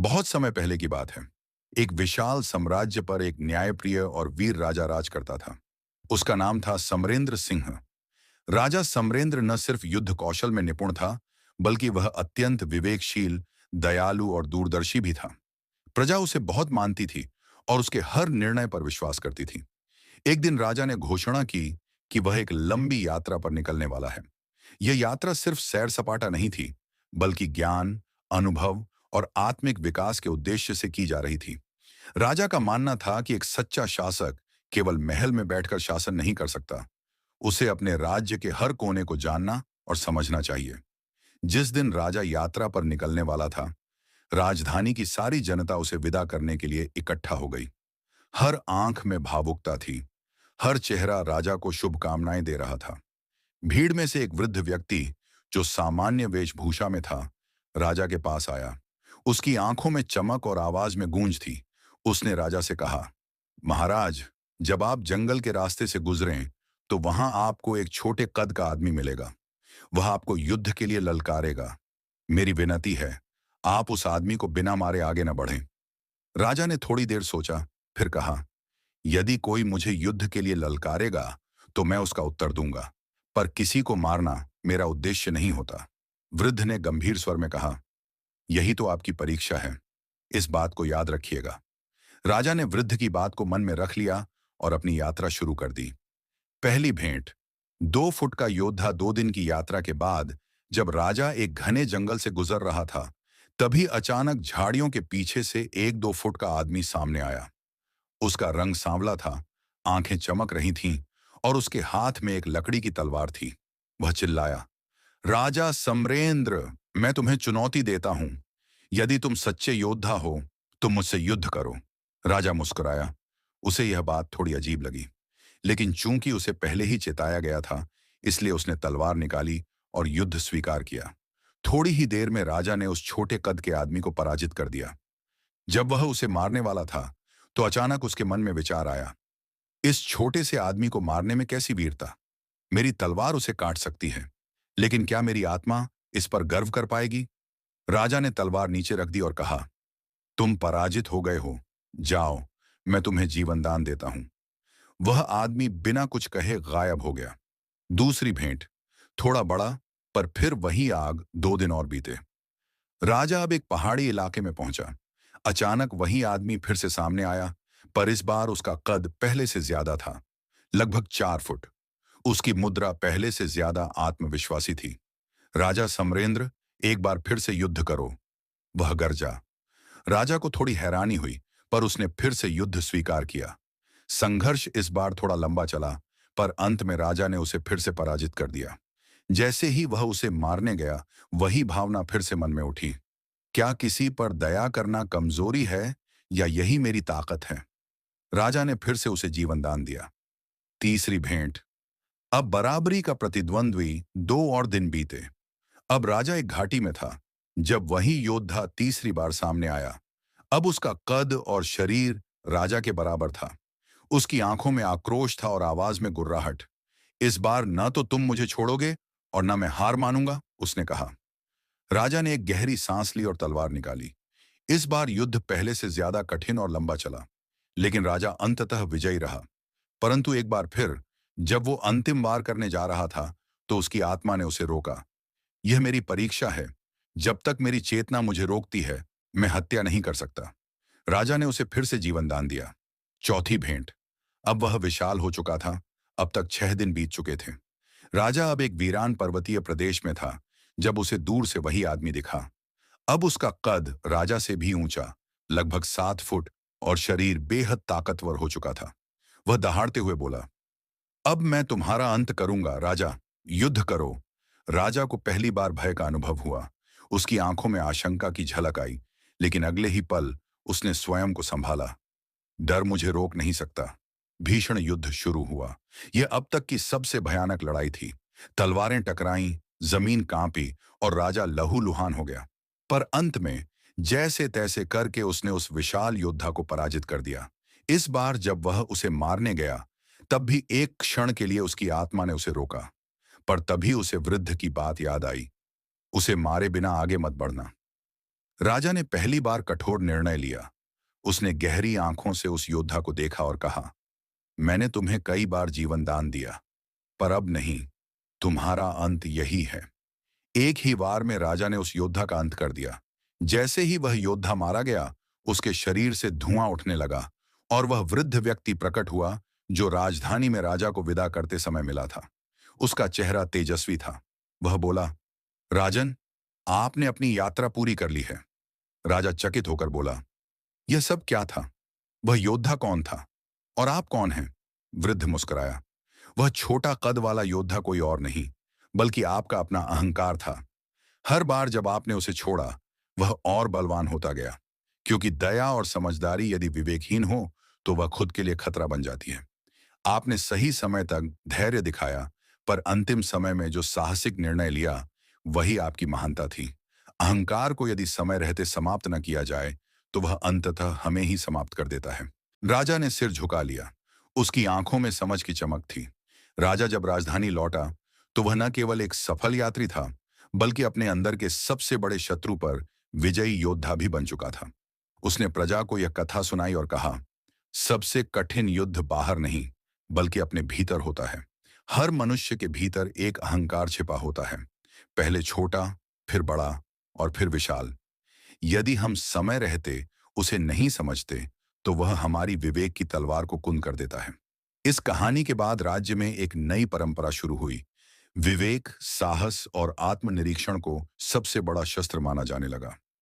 बहुत समय पहले की बात है। एक विशाल साम्राज्य पर एक न्यायप्रिय और वीर राजा राज करता था। उसका नाम था समरेंद्र सिंह। राजा समरेंद्र न सिर्फ युद्ध कौशल में निपुण था, बल्कि वह अत्यंत विवेकशील, दयालु और दूरदर्शी भी था। प्रजा उसे बहुत मानती थी और उसके हर निर्णय पर विश्वास करती थी। एक दिन राजा ने घोषणा की कि वह एक लंबी यात्रा पर निकलने वाला है। यह यात्रा सिर्फ सैर सपाटा नहीं थी, बल्कि ज्ञान, अनुभव और आत्मिक विकास के उद्देश्य से की जा रही थी। राजा का मानना था कि एक सच्चा शासक केवल महल में बैठकर शासन नहीं कर सकता। उसे अपने राज्य के हर कोने को जानना और समझना चाहिए। जिस दिन राजा यात्रा पर निकलने वाला था, राजधानी की सारी जनता उसे विदा करने के लिए इकट्ठा हो गई। हर आंख में भावुकता थी। हर चेहरा राजा को शुभकामनाएं दे रहा था। भीड़ में से एक वृद्ध व्यक्ति, जो सामान्य वेशभूषा में था, राजा के पास आया। उसकी आंखों में चमक और आवाज में गूंज थी। उसने राजा से कहा, महाराज, जब आप जंगल के रास्ते से गुजरें, तो वहां आपको एक छोटे कद का आदमी मिलेगा। वह आपको युद्ध के लिए ललकारेगा। मेरी विनती है, आप उस आदमी को बिना मारे आगे न बढ़ें। राजा ने थोड़ी देर सोचा, फिर कहा, यदि कोई मुझे युद्ध के लिए ललकारेगा, तो मैं उसका उत्तर दूंगा, पर किसी को मारना मेरा उद्देश्य नहीं होता। वृद्ध ने गंभीर स्वर में कहा, यही तो आपकी परीक्षा है। इस बात को याद रखिएगा। राजा ने वृद्ध की बात को मन में रख लिया और अपनी यात्रा शुरू कर दी। पहली भेंट। 2 फुट का योद्धा 2 दिन की यात्रा के बाद जब राजा एक घने जंगल से गुजर रहा था, तभी अचानक झाड़ियों के पीछे से एक 2 फुट का आदमी सामने आया। उसका रंग सांवला था, आंखें चमक रही थीं और उसके हाथ में एक लकड़ी की तलवार थी। वह चिल्लाया, राजा समरेंद्र, मैं तुम्हें चुनौती देता हूं। यदि तुम सच्चे योद्धा हो, तो मुझसे युद्ध करो। राजा मुस्कुराया। उसे यह बात थोड़ी अजीब लगी, लेकिन चूंकि उसे पहले ही चेताया गया था, इसलिए उसने तलवार निकाली और युद्ध स्वीकार किया। थोड़ी ही देर में राजा ने उस छोटे कद के आदमी को पराजित कर दिया। जब वह उसे मारने वाला था, तो अचानक उसके मन में विचार आया, इस छोटे से आदमी को मारने में कैसी वीरता। मेरी तलवार उसे काट सकती है, लेकिन क्या मेरी आत्मा इस पर गर्व कर पाएगी। राजा ने तलवार नीचे रख दी और कहा, तुम पराजित हो गए हो। जाओ, मैं तुम्हें जीवन दान देता हूं। वह आदमी बिना कुछ कहे गायब हो गया। दूसरी भेंट। थोड़ा बड़ा, पर फिर वही आग। 2 दिन और बीते। राजा अब एक पहाड़ी इलाके में पहुंचा। अचानक वही आदमी फिर से सामने आया, पर इस बार उसका कद पहले से ज्यादा था, लगभग 4 फुट। उसकी मुद्रा पहले से ज्यादा आत्मविश्वासी थी। राजा समरेंद्र, एक बार फिर से युद्ध करो, वह गरजा। राजा को थोड़ी हैरानी हुई, पर उसने फिर से युद्ध स्वीकार किया। संघर्ष इस बार थोड़ा लंबा चला, पर अंत में राजा ने उसे फिर से पराजित कर दिया। जैसे ही वह उसे मारने गया, वही भावना फिर से मन में उठी, क्या किसी पर दया करना कमजोरी है, या यही मेरी ताकत है। राजा ने फिर से उसे जीवन दान दिया। तीसरी भेंट। अब बराबरी का प्रतिद्वंद्वी 2 और दिन बीते। अब राजा एक घाटी में था, जब वही योद्धा तीसरी बार सामने आया। अब उसका कद और शरीर राजा के बराबर था। उसकी आंखों में आक्रोश था और आवाज में गुर्राहट। इस बार न तो तुम मुझे छोड़ोगे और न मैं हार मानूंगा, उसने कहा। राजा ने एक गहरी सांस ली और तलवार निकाली। इस बार युद्ध पहले से ज्यादा कठिन और लंबा चला, लेकिन राजा अंततः विजयी रहा। परंतु एक बार फिर, जब वो अंतिम वार करने जा रहा था, तो उसकी आत्मा ने उसे रोका। यह मेरी परीक्षा है। जब तक मेरी चेतना मुझे रोकती है, मैं हत्या नहीं कर सकता। राजा ने उसे फिर से जीवन दान दिया। चौथी भेंट। अब वह विशाल हो चुका था। अब तक 6 दिन बीत चुके थे। राजा अब एक वीरान पर्वतीय प्रदेश में था, जब उसे दूर से वही आदमी दिखा। अब उसका कद राजा से भी ऊंचा, लगभग 7 फुट, और शरीर बेहद ताकतवर हो चुका था। वह दहाड़ते हुए बोला, अब मैं तुम्हारा अंत करूंगा राजा, युद्ध करो। राजा को पहली बार भय का अनुभव हुआ। उसकी आंखों में आशंका की झलक आई, लेकिन अगले ही पल उसने स्वयं को संभाला। डर मुझे रोक नहीं सकता। भीषण युद्ध शुरू हुआ। यह अब तक की सबसे भयानक लड़ाई थी। तलवारें टकराईं, जमीन कांपी और राजा लहूलुहान हो गया। पर अंत में जैसे तैसे करके उसने उस विशाल योद्धा को पराजित कर दिया। इस बार जब वह उसे मारने गया, तब भी एक क्षण के लिए उसकी आत्मा ने उसे रोका। पर तभी उसे वृद्ध की बात याद आई, उसे मारे बिना आगे मत बढ़ना। राजा ने पहली बार कठोर निर्णय लिया। उसने गहरी आंखों से उस योद्धा को देखा और कहा, मैंने तुम्हें कई बार जीवन दान दिया, पर अब नहीं, तुम्हारा अंत यही है। एक ही वार में राजा ने उस योद्धा का अंत कर दिया। जैसे ही वह योद्धा मारा गया, उसके शरीर से धुआं उठने लगा और वह वृद्ध व्यक्ति प्रकट हुआ जो राजधानी में राजा को विदा करते समय मिला था। उसका चेहरा तेजस्वी था। वह बोला, राजन, आपने अपनी यात्रा पूरी कर ली है। राजा चकित होकर बोला, यह सब क्या था? वह योद्धा कौन था और आप कौन हैं? वृद्ध मुस्कुराया। वह छोटा कद वाला योद्धा कोई और नहीं, बल्कि आपका अपना अहंकार था। हर बार जब आपने उसे छोड़ा, वह और बलवान होता गया, क्योंकि दया और समझदारी यदि विवेकहीन हो तो वह खुद के लिए खतरा बन जाती है। आपने सही समय तक धैर्य दिखाया, पर अंतिम समय में जो साहसिक निर्णय लिया, वही आपकी महानता थी। अहंकार को यदि समय रहते समाप्त न किया जाए, तो वह अंततः हमें ही समाप्त कर देता है। राजा ने सिर झुका लिया। उसकी आंखों में समझ की चमक थी। राजा जब राजधानी लौटा, तो वह न केवल एक सफल यात्री था, बल्कि अपने अंदर के सबसे बड़े शत्रु पर विजयी योद्धा भी बन चुका था। उसने प्रजा को यह कथा सुनाई और कहा, सबसे कठिन युद्ध बाहर नहीं, बल्कि अपने भीतर होता है। हर मनुष्य के भीतर एक अहंकार छिपा होता है, पहले छोटा, फिर बड़ा और फिर विशाल। यदि हम समय रहते उसे नहीं समझते, तो वह हमारी विवेक की तलवार को कुंद कर देता है। इस कहानी के बाद राज्य में एक नई परंपरा शुरू हुई। विवेक, साहस और आत्मनिरीक्षण को सबसे बड़ा शस्त्र माना जाने लगा।